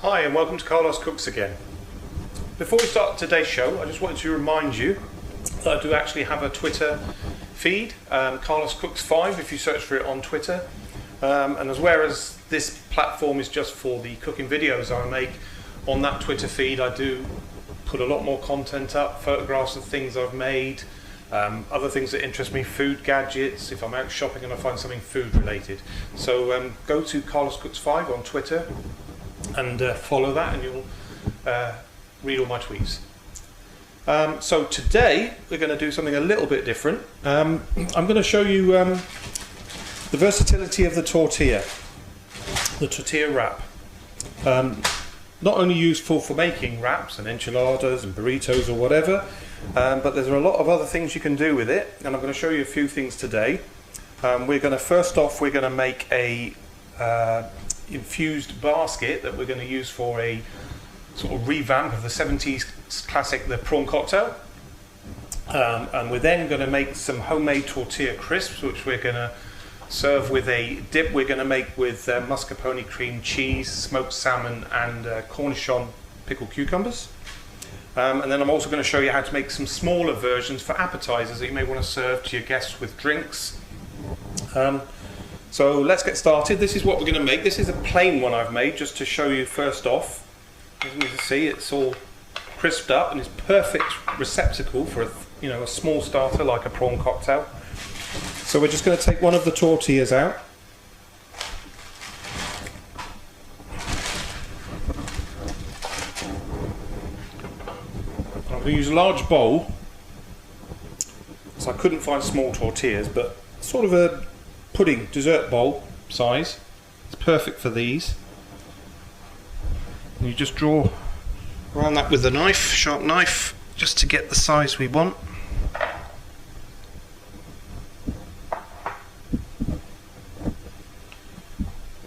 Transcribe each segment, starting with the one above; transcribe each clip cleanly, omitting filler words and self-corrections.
Hi and welcome to Carlos Cooks again. Before we start today's show, I just wanted to remind you that I do actually have a Twitter feed, Carlos Cooks 5 if you search for it on Twitter. And as well as this platform is just for the cooking videos I make, on that Twitter feed I do put a lot more content up, photographs of things I've made, other things that interest me, food gadgets, if I'm out shopping and I find something food related. So go to Carlos Cooks 5 on Twitter and follow that and you'll read all my tweets. So today we're going to do something a little bit different. I'm going to show you the versatility of the tortilla wrap. Not only useful for making wraps and enchiladas and burritos or whatever, but there's a lot of other things you can do with it, and I'm going to show you a few things today. We're going to make a infused basket that we're going to use for a sort of revamp of the 70s classic, the prawn cocktail. And we're then going to make some homemade tortilla crisps, which we're going to serve with a dip we're going to make with mascarpone cream cheese, smoked salmon and Cornichon pickled cucumbers. And then I'm also going to show you how to make some smaller versions for appetizers that you may want to serve to your guests with drinks. So let's get started. This is what we're going to make. This is a plain one I've made just to show you first off. As you can see, it's all crisped up and it's perfect receptacle for a small starter like a prawn cocktail. So we're just going to take one of the tortillas out. I'm going to use a large bowl, so I couldn't find small tortillas, but sort of a pudding dessert bowl size. It's perfect for these. And you just draw around that with a knife, sharp knife, just to get the size we want.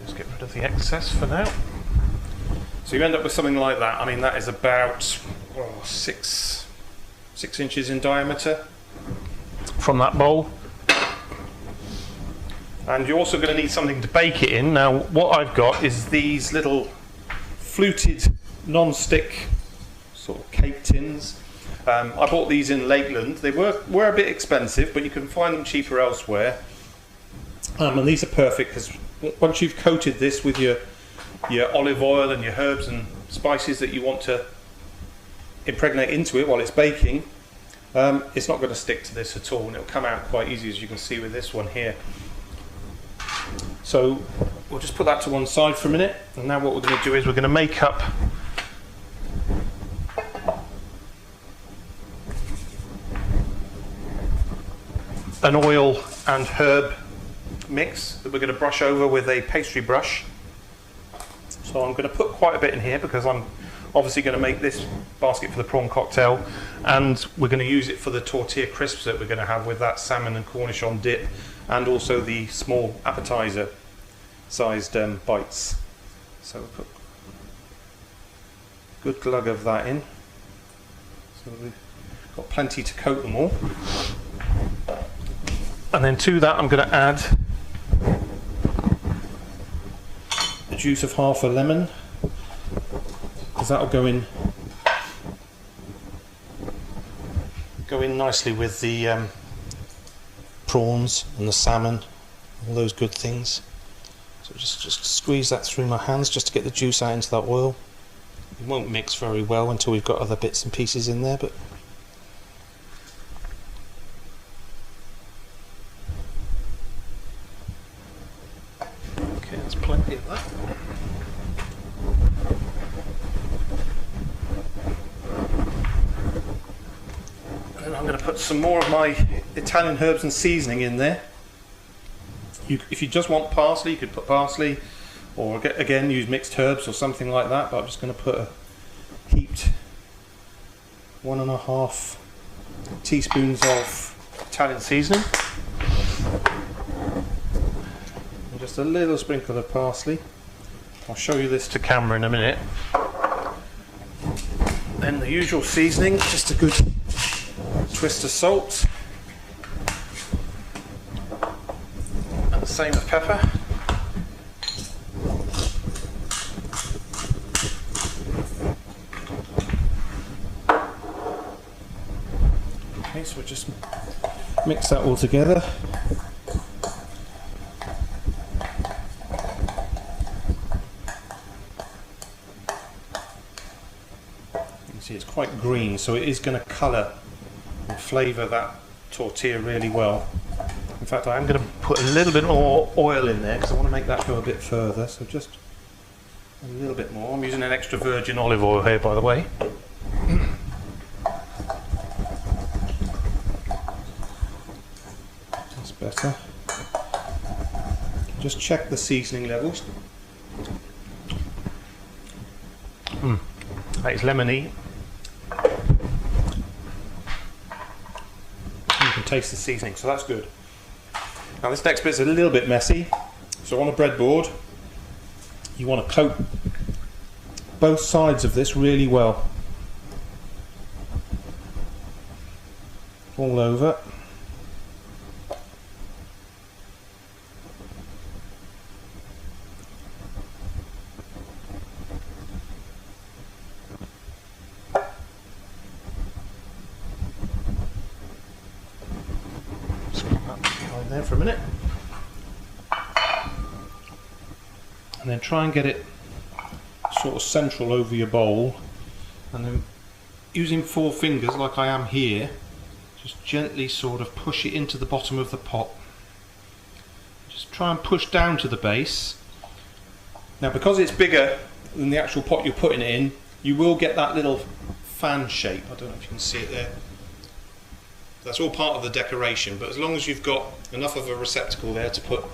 Just get rid of the excess for now. So you end up with something like that. I mean, that is about 6 inches in diameter from that bowl. And you're also going to need something to bake it in. Now, what I've got is these little fluted non-stick sort of cake tins. I bought these in Lakeland. They were a bit expensive, but you can find them cheaper elsewhere. And these are perfect because once you've coated this with your olive oil and your herbs and spices that you want to impregnate into it while it's baking, it's not going to stick to this at all, and it'll come out quite easy, as you can see with this one here. So we'll just put that to one side for a minute, and now what we're going to do is we're going to make up an oil and herb mix that we're going to brush over with a pastry brush. So I'm going to put quite a bit in here because I'm obviously going to make this basket for the prawn cocktail, and we're going to use it for the tortilla crisps that we're going to have with that salmon and Cornichon dip, and also the small appetizer sized bites. So we'll put a good glug of that in. So we've got plenty to coat them all. And then to that I'm going to add the juice of half a lemon, because that'll go in nicely with the prawns and the salmon, all those good things. So just squeeze that through my hands just to get the juice out into that oil. It won't mix very well until we've got other bits and pieces in there, but okay, there's plenty of that. And I'm going to put some more of my Italian herbs and seasoning in there. If you just want parsley, you could put parsley, or again use mixed herbs or something like that, but I'm just going to put a heaped 1.5 teaspoons of Italian seasoning, and just a little sprinkle of parsley. I'll show you this to camera in a minute. Then the usual seasoning, just a good twist of salt. Same with pepper. Okay, so we just mix that all together. You can see it's quite green, so it is going to colour and flavour that tortilla really well. In fact, I am going to put a little bit more oil in there because I want to make that go a bit further, so just a little bit more. I'm using an extra virgin olive oil here, by the way. That's better. Just check the seasoning levels. That is lemony. You can taste the seasoning, so that's good. Now this next bit is a little bit messy. So on a breadboard, you want to coat both sides of this really well. All over. There for a minute, and then try and get it sort of central over your bowl, and then using 4 fingers like I am here, just gently sort of push it into the bottom of the pot. Just try and push down to the base. Now because it's bigger than the actual pot you're putting it in, you will get that little fan shape. I don't know if you can see it there. That's all part of the decoration, but as long as you've got enough of a receptacle there to put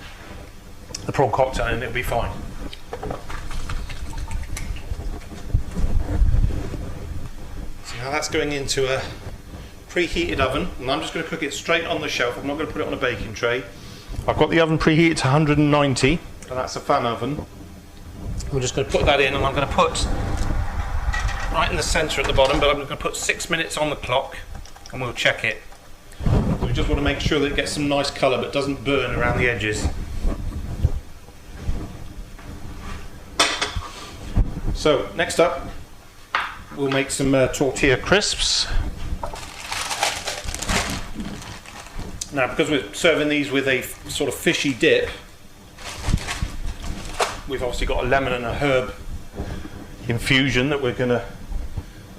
the prawn cocktail in, it'll be fine. So now that's going into a preheated oven, and I'm just going to cook it straight on the shelf. I'm not going to put it on a baking tray. I've got the oven preheated to 190, and that's a fan oven. We're just going to put that in, and I'm going to put right in the centre at the bottom, but I'm going to put 6 minutes on the clock, and we'll check it. We just want to make sure that it gets some nice colour but doesn't burn around the edges. So next up we'll make some tortilla crisps. Now because we're serving these with a sort of fishy dip, we've obviously got a lemon and a herb infusion that we're going to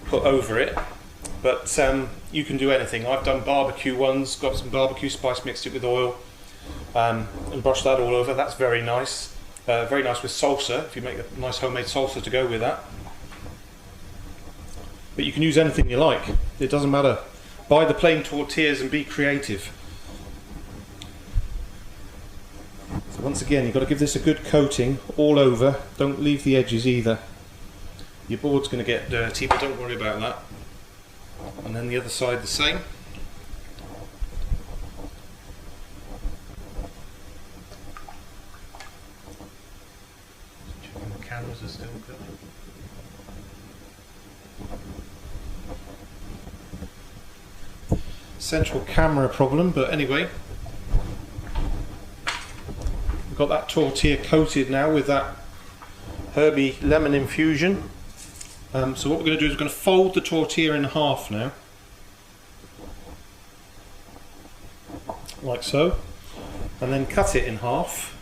put over it. But you can do anything. I've done barbecue ones, got some barbecue spice, mixed it with oil, and brushed that all over. That's very nice. Very nice with salsa, if you make a nice homemade salsa to go with that. But you can use anything you like. It doesn't matter. Buy the plain tortillas and be creative. So once again, you've got to give this a good coating all over. Don't leave the edges either. Your board's going to get dirty, but don't worry about that. And then the other side the same. Checking the cameras are still good. Central camera problem, but anyway. We've got that tortilla coated now with that herby lemon infusion. So what we're going to do is we're going to fold the tortilla in half now, like so, and then cut it in half,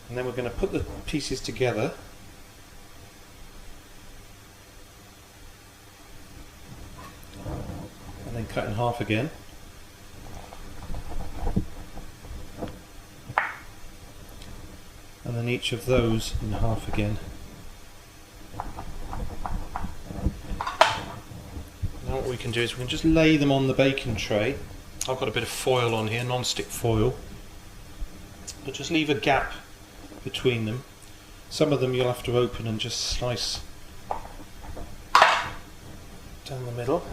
and then we're going to put the pieces together, and then cut in half again. And then each of those in half again. Now what we can do is we can just lay them on the baking tray. I've got a bit of foil on here, non-stick foil. But just leave a gap between them. Some of them you'll have to open and just slice down the middle.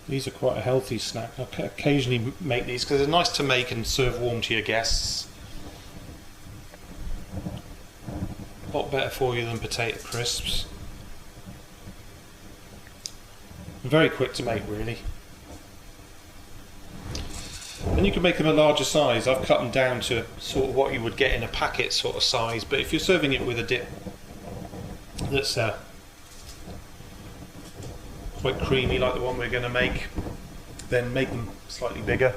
These are quite a healthy snack. I occasionally make these because they're nice to make and serve warm to your guests. A lot better for you than potato crisps. Very quick to make, really. And you can make them a larger size. I've cut them down to sort of what you would get in a packet sort of size, but if you're serving it with a dip that's quite creamy like the one we're going to make, then make them slightly bigger.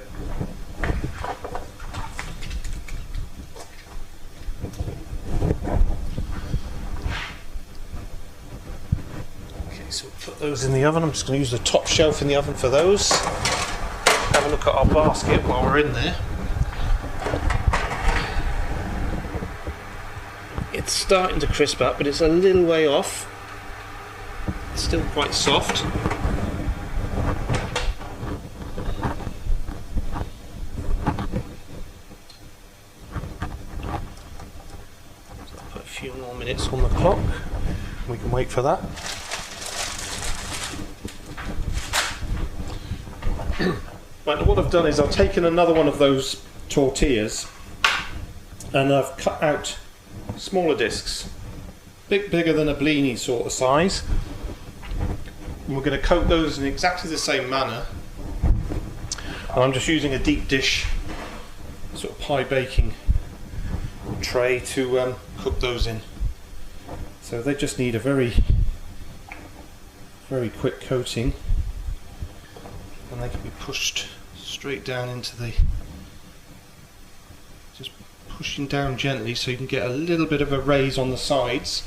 Okay, so we'll put those in the oven. I'm just going to use the top shelf in the oven for those. Have a look at our basket while we're in there. It's starting to crisp up, but it's a little way off. It's still quite soft. Put a few more minutes on the clock. We can wait for that. Right, what I've done is I've taken another one of those tortillas and I've cut out smaller discs, bigger than a blini sort of size. And we're going to coat those in exactly the same manner. And I'm just using a deep dish sort of pie baking tray to cook those in. So they just need a very quick coating, and they can be pushed straight down into the, just pushing down gently so you can get a little bit of a raise on the sides.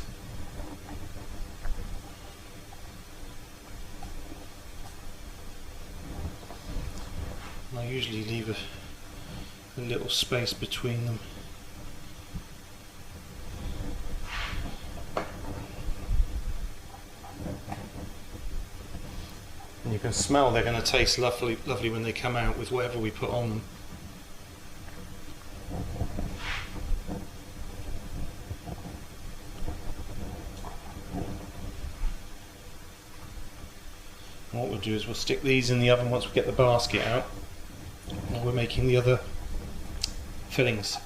And I usually leave a little space between them. And you can smell they're going to taste lovely when they come out with whatever we put on them. And what we'll do is we'll stick these in the oven once we get the basket out, and we're making the other fillings.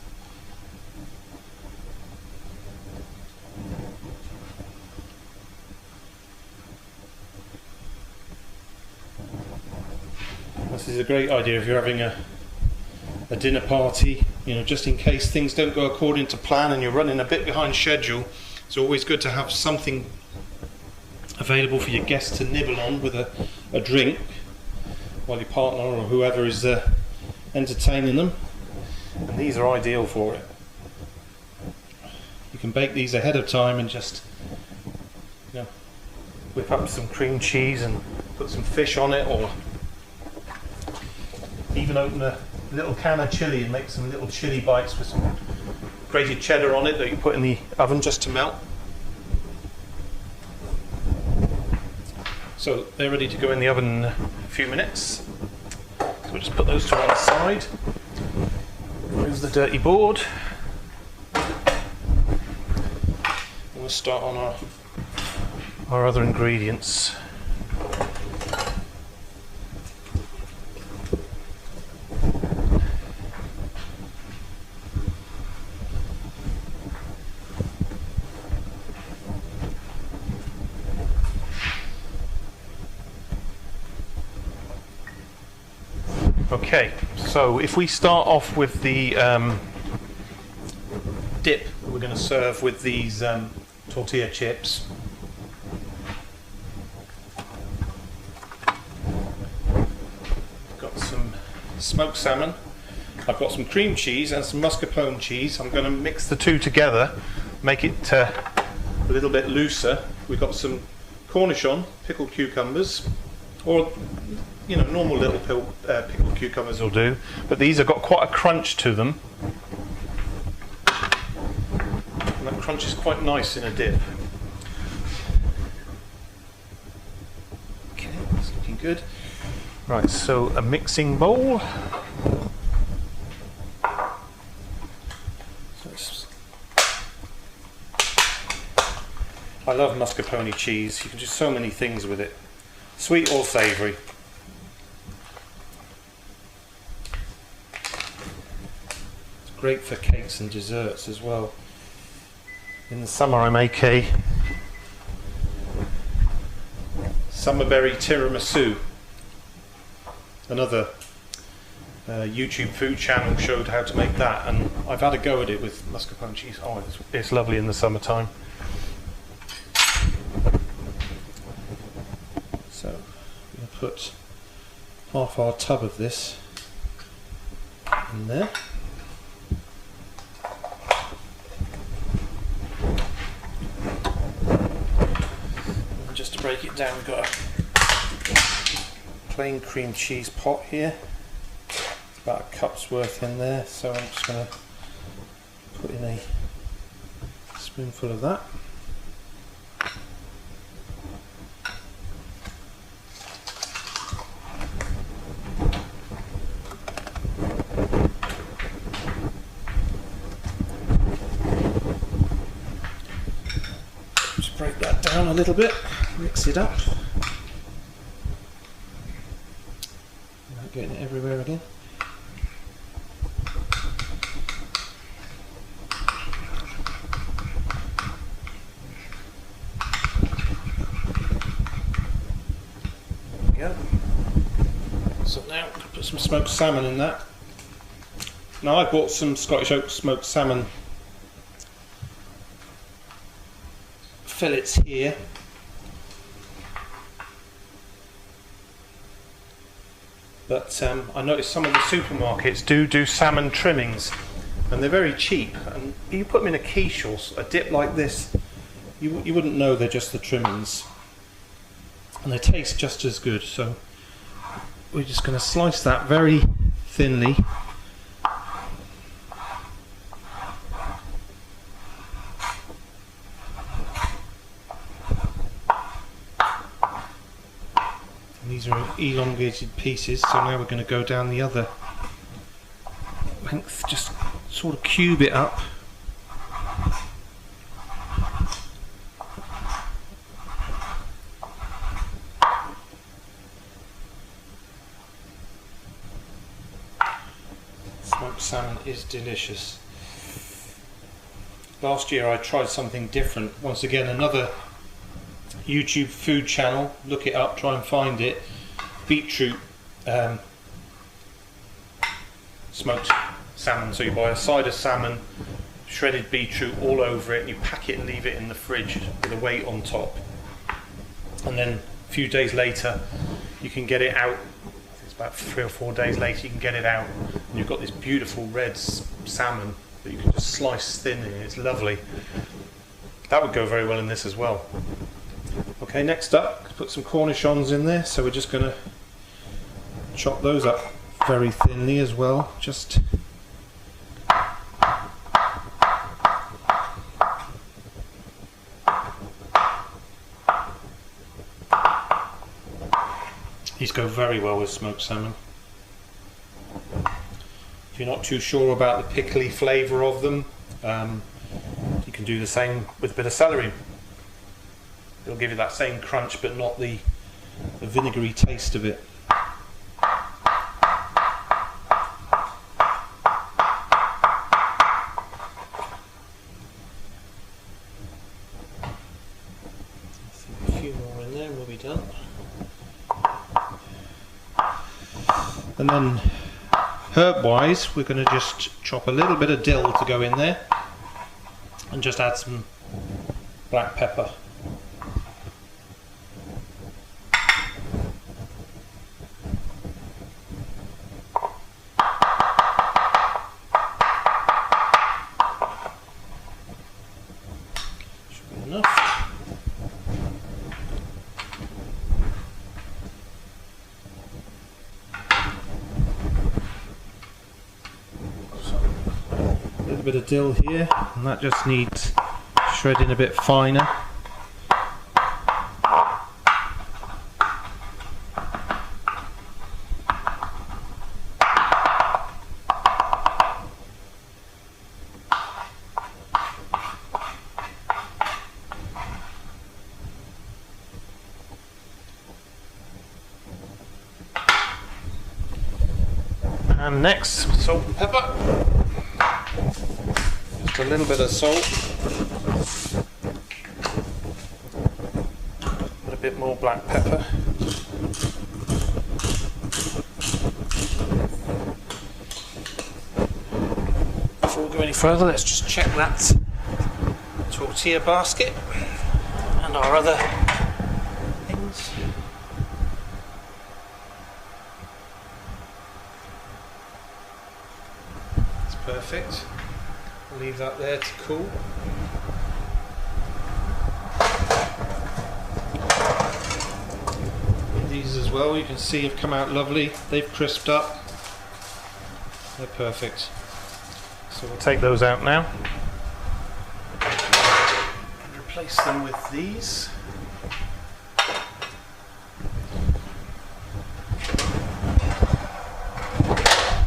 This is a great idea if you're having a dinner party, you know, just in case things don't go according to plan and you're running a bit behind schedule. It's always good to have something available for your guests to nibble on with a drink while your partner or whoever is entertaining them. And these are ideal for it. You can bake these ahead of time and just, you know, whip up some cream cheese and put some fish on it, or even open a little can of chilli and make some little chilli bites with some grated cheddar on it that you put in the oven just to melt. So they're ready to go in the oven in a few minutes. So we'll just put those to one side. Here's the dirty board. We'll start on our other ingredients. Okay, so if we start off with the dip that we're going to serve with these tortilla chips. Got some smoked salmon, I've got some cream cheese and some mascarpone cheese. I'm going to mix the two together, make it a little bit looser. We've got some Cornichon, pickled cucumbers, or you know, normal little pickled cucumbers will do, but these have got quite a crunch to them, and that crunch is quite nice in a dip. Okay, that's looking good. Right, so a mixing bowl. I love mascarpone cheese. You can do so many things with it, sweet or savoury. great for cakes and desserts as well. In the summer I make a summerberry tiramisu. Another YouTube food channel showed how to make that, and I've had a go at it with mascarpone cheese. Oh, it's lovely in the summertime. So I'm going to put half our tub of this in there. And just to break it down, we've got a plain cream cheese pot here. It's about a cup's worth in there, so I'm just going to put in a spoonful of that. Just break that down a little bit, mix it up. Without getting it everywhere again. So now I'm going to put some smoked salmon in that. Now I bought some Scottish oak smoked salmon fillets here. But I noticed some of the supermarkets do salmon trimmings, and they're very cheap. And you put them in a quiche or a dip like this, you wouldn't know they're just the trimmings. And they taste just as good. So we're just going to slice that very thinly. And these are elongated pieces, so now we're going to go down the other length, just sort of cube it up. Smoked salmon is delicious. Last year I tried something different. Once again, another YouTube food channel. Look it up, try and find it. Beetroot smoked salmon. So you buy a side of salmon, shredded beetroot all over it, and you pack it and leave it in the fridge with a weight on top. And then a few days later you can get it out. About 3 or 4 days later you can get it out, and you've got this beautiful red salmon that you can just slice thin in. It's lovely. That would go very well in this as well. Okay, next up, put some cornichons in there, so we're just going to chop those up very thinly as well. Just these go very well with smoked salmon. If you're not too sure about the pickly flavour of them, you can do the same with a bit of celery. It'll give you that same crunch, but not the vinegary taste of it. A few more in there and we'll be done. And then herb wise, we're going to just chop a little bit of dill to go in there and just add some black pepper. Should be enough. A bit of dill here, and that just needs shredding a bit finer. And next, salt and pepper. a little bit of salt, a bit more black pepper. Before we go any further, let's just check that tortilla basket and our other things. That's perfect. I'll leave that there to cool. These as well, you can see have come out lovely. They've crisped up. They're perfect. So we'll take those out now and replace them with these.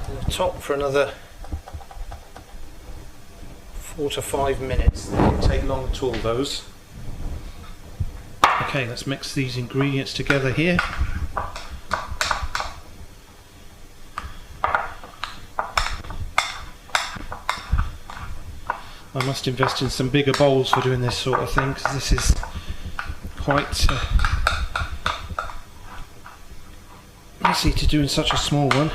On the top for another 4 to 5 minutes. They won't take long at all, those. Okay, let's mix these ingredients together here. I must invest in some bigger bowls for doing this sort of thing, because this is quite messy to do in such a small one.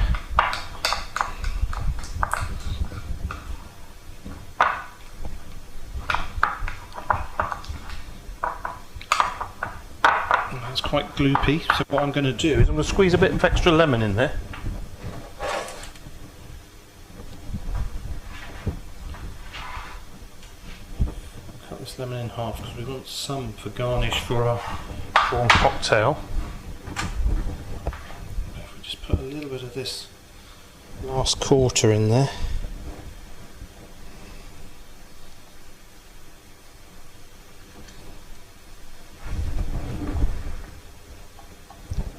That's quite gloopy, so what I'm going to do is I'm going to squeeze a bit of extra lemon in there. Lemon in half because we want some for garnish for our prawn cocktail. If we just put a little bit of this last quarter in there.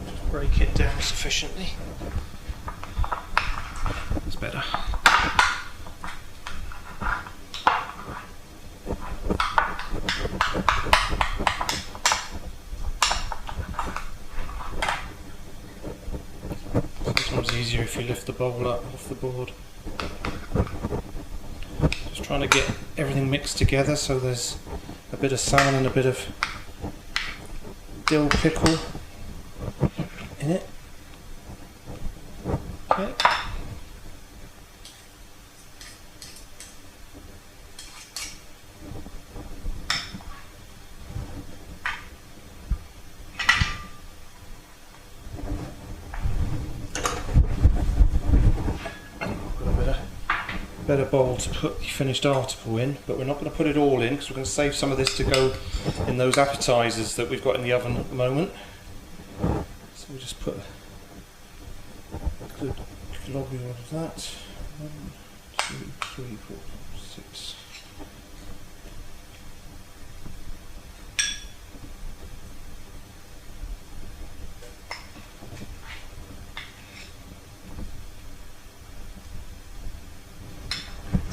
Just break it down sufficiently. That's better. Easier if you lift the bowl up off the board. Just trying to get everything mixed together so there's a bit of salmon and a bit of dill pickle in it. Okay. Better bowl to put the finished article in, but we're not going to put it all in because we're going to save some of this to go in those appetizers that we've got in the oven at the moment. So we'll just put a good globule of that. 1, 2, 3, 4, 6.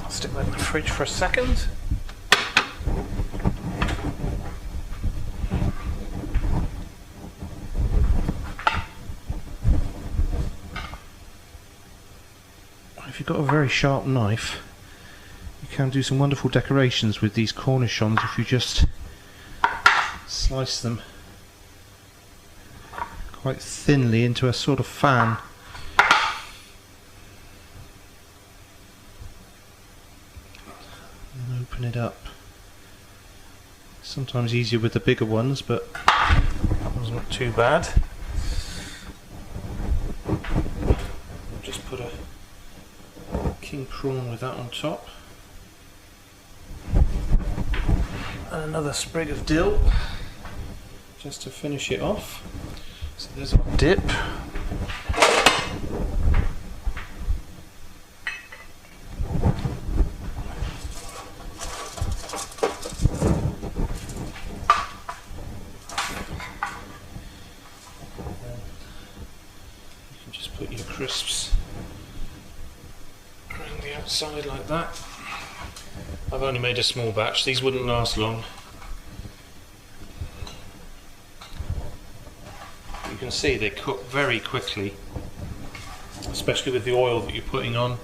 Stick that in the fridge for a second. If you've got a very sharp knife, you can do some wonderful decorations with these cornichons if you just slice them quite thinly into a sort of fan. Open it up. Sometimes easier with the bigger ones, but that was not too bad. Just put a King Prawn with that on top. And another sprig of dill just to finish it off. So there's our dip. Put your crisps around the outside like that. I've only made a small batch, these wouldn't last long. You can see they cook very quickly, especially with the oil that you're putting on.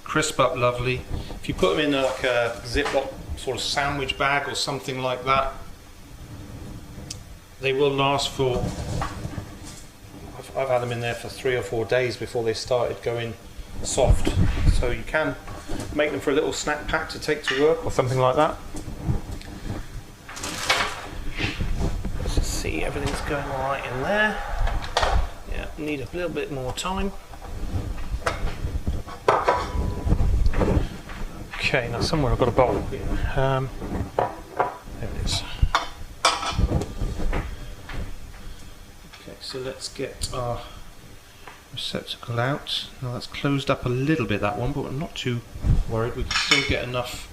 crisp up lovely. If you put them in like a Ziploc sort of sandwich bag or something like that, they will last for, I've had them in there for 3 or 4 days before they started going soft. So you can make them for a little snack pack to take to work or something like that. Let's just see everything's going all right in there. Yeah, need a little bit more time. Okay, now somewhere I've got a bowl here. There it is. Okay, so let's get our receptacle out. Now that's closed up a little bit, that one, but I'm not too worried. We can still get enough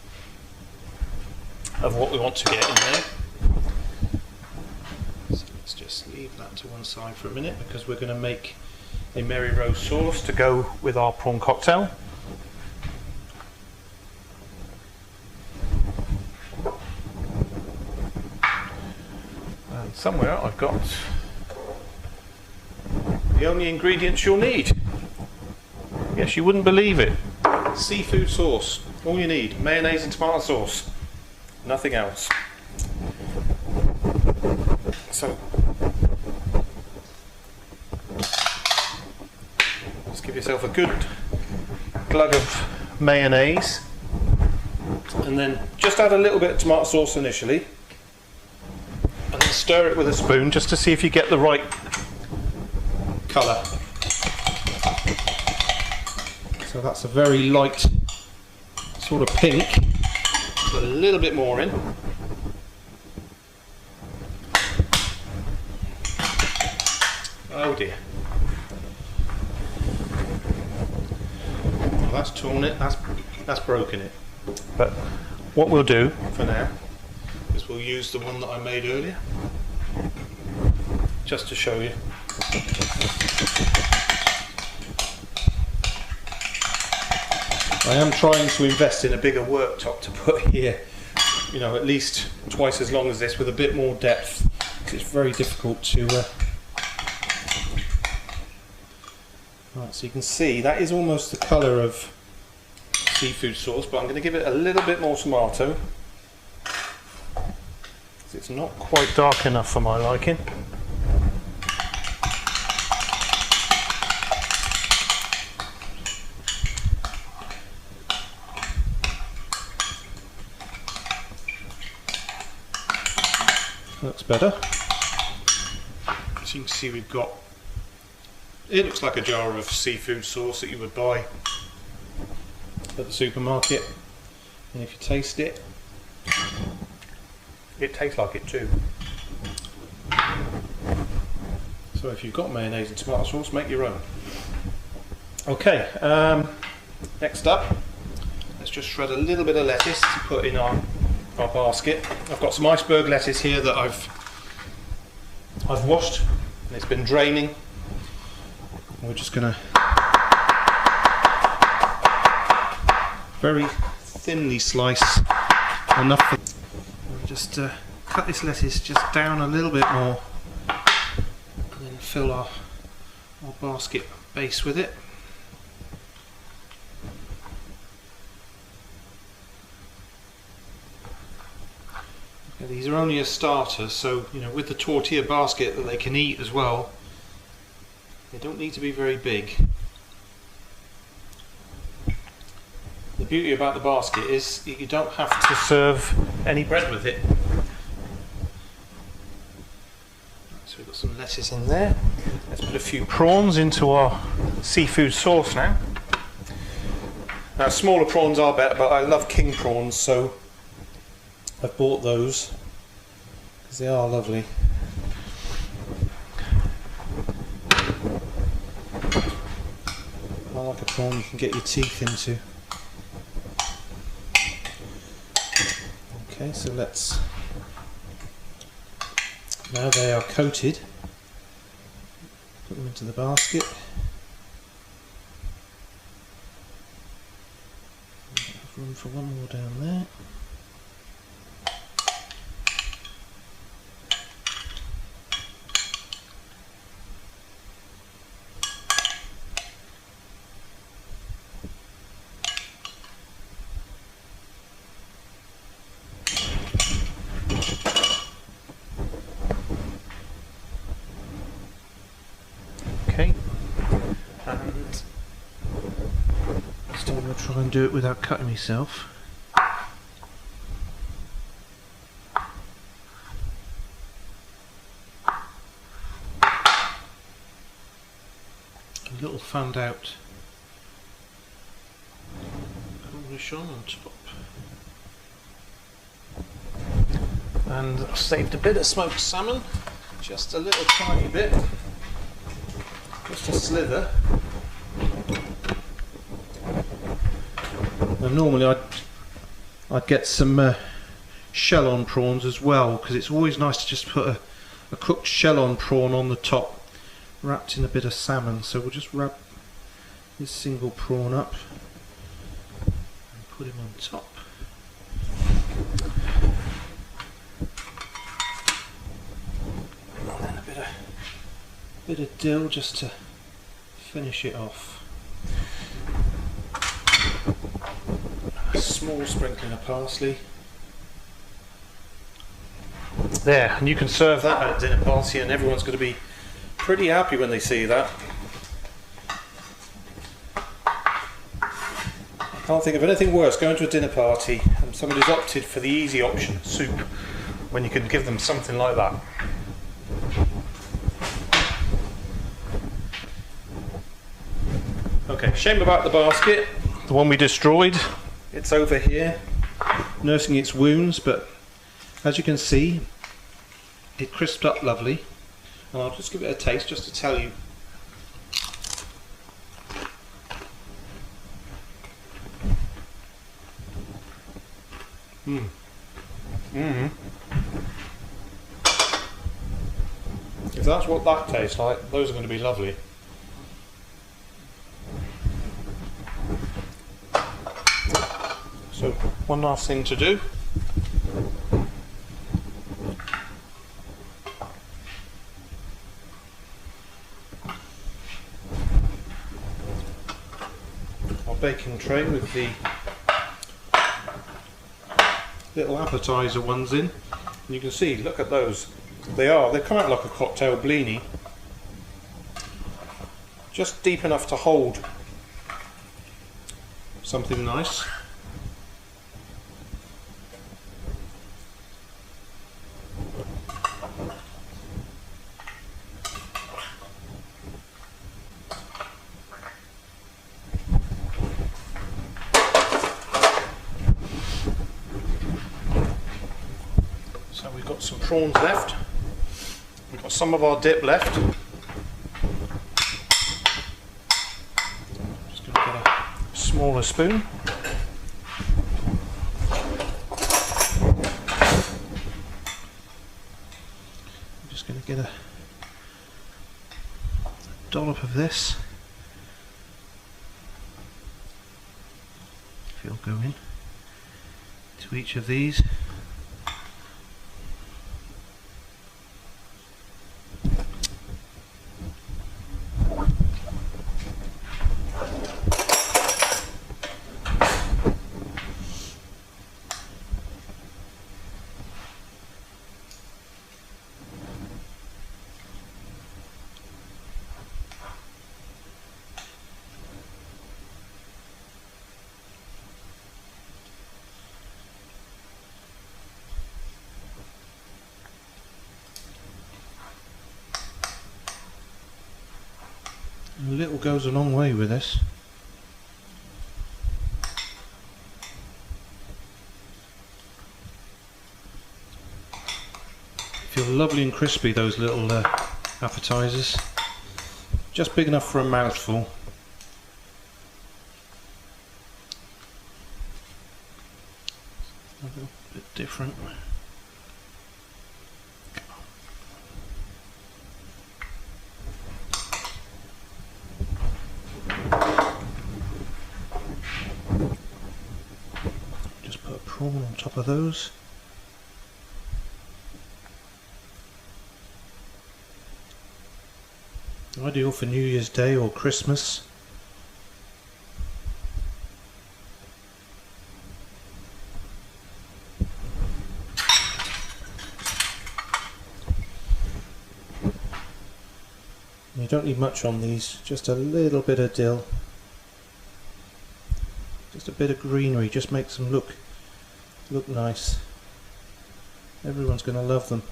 of what we want to get in there. So let's just leave that to one side for a minute because we're going to make a Mary Rose sauce to go with our prawn cocktail. And somewhere I've got the only ingredients you'll need. Yes, you wouldn't believe it. Seafood sauce. All you need. Mayonnaise and tomato sauce. Nothing else. So, just give yourself a good glug of mayonnaise. And then just add a little bit of tomato sauce initially. And then stir it with a spoon just to see if you get the right colour. So that's a very light sort of pink. Put a little bit more in. Oh dear. Well, that's torn it, that's broken it. But what we'll do for now is we'll use the one that I made earlier, just to show you. I am trying to invest in a bigger worktop to put here, you know, at least twice as long as this with a bit more depth. It's very difficult to right, so you can see that is almost the colour of seafood sauce, but I'm going to give it a little bit more tomato because it's not quite dark enough for my liking. Looks better. So you can see we've got, it looks like a jar of seafood sauce that you would buy at the supermarket, and if you taste it, it tastes like it too. So if you've got mayonnaise and tomato sauce, make your own. Okay, next up, let's just shred a little bit of lettuce to put in our basket. I've got some iceberg lettuce here that I've washed and it's been draining. We're just going to very thinly slice enough for, we'll just cut this lettuce just down a little bit more and then fill our basket base with it. These are only a starter, so you know, with the tortilla basket that they can eat as well, they don't need to be very big. The beauty about the basket is you don't have to serve any bread with it. So we've got some lettuce in there. Let's put a few prawns into our seafood sauce now. Now smaller prawns are better, but I love king prawns, so I've bought those because they are lovely. I like a prawn you can get your teeth into. Okay, so let's, now they are coated, put them into the basket. Have room for one more down there. Okay, and still going to try and do it without cutting myself. A little fanned out Cornichon on top. And I've saved a bit of smoked salmon, just a little tiny bit, just a slither. And normally I'd get some shell on prawns as well, because it's always nice to just put a cooked shell on prawn on the top, wrapped in a bit of salmon. So we'll just wrap this single prawn up and put him on top. And then a bit of dill just to finish it off. A small sprinkling of parsley. There, and you can serve that at a dinner party and everyone's going to be pretty happy when they see that. I can't think of anything worse, going to a dinner party and somebody's opted for the easy option, soup, when you can give them something like that. Okay, shame about the basket, the one we destroyed. It's over here, nursing its wounds, but as you can see, it crisped up lovely. And I'll just give it a taste just to tell you. If that's what that tastes like, those are going to be lovely. So, one last thing to do. Our baking tray with the little appetizer ones in. And you can see, look at those. They come out like a cocktail blini. Just deep enough to hold something nice. So we've got some prawns left. We've got some of our dip left. Just going to get a smaller spoon. I'm just going to get a dollop of this. If you'll go in to each of these. A little goes a long way with this. Feel lovely and crispy, those little appetizers. Just big enough for a mouthful. A little bit different. On top of those. Ideal for New Year's Day or Christmas. You don't need much on these, just a little bit of dill, just a bit of greenery, just makes them look nice. Everyone's going to love them.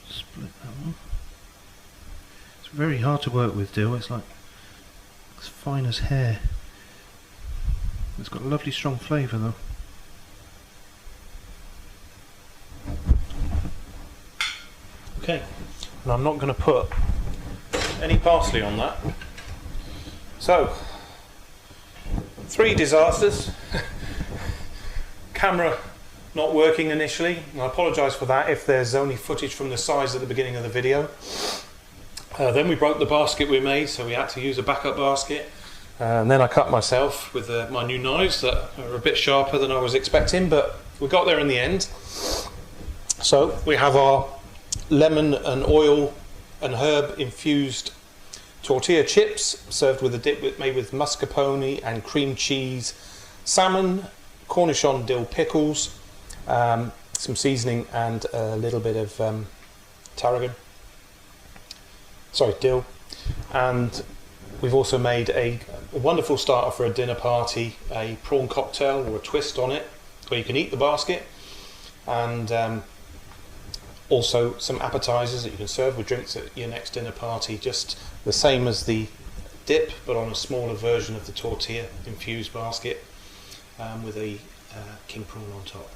Split that one. It's very hard to work with dill, it's like as fine as hair. It's got a lovely strong flavour though. Okay, and I'm not going to put any parsley on that. So, 3 disasters. Camera not working initially, and I apologise for that if there's only footage from the sides at the beginning of the video. Then we broke the basket we made, so we had to use a backup basket. And then I cut myself with my new knives that are a bit sharper than I was expecting, but we got there in the end. So we have our lemon and oil and herb infused tortilla chips served with a dip made with mascarpone and cream cheese, salmon, Cornichon dill pickles, some seasoning and a little bit of dill. And we've also made a wonderful starter for a dinner party, a prawn cocktail or a twist on it, where you can eat the basket, and also some appetizers that you can serve with drinks at your next dinner party, just the same as the dip, but on a smaller version of the tortilla infused basket, with a king prawn on top.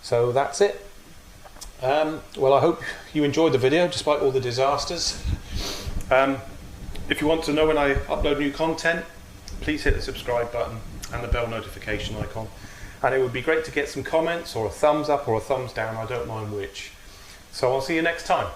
So that's it. Well, I hope you enjoyed the video despite all the disasters. If you want to know when I upload new content, please hit the subscribe button and the bell notification icon. And it would be great to get some comments or a thumbs up or a thumbs down, I don't mind which. So I'll see you next time.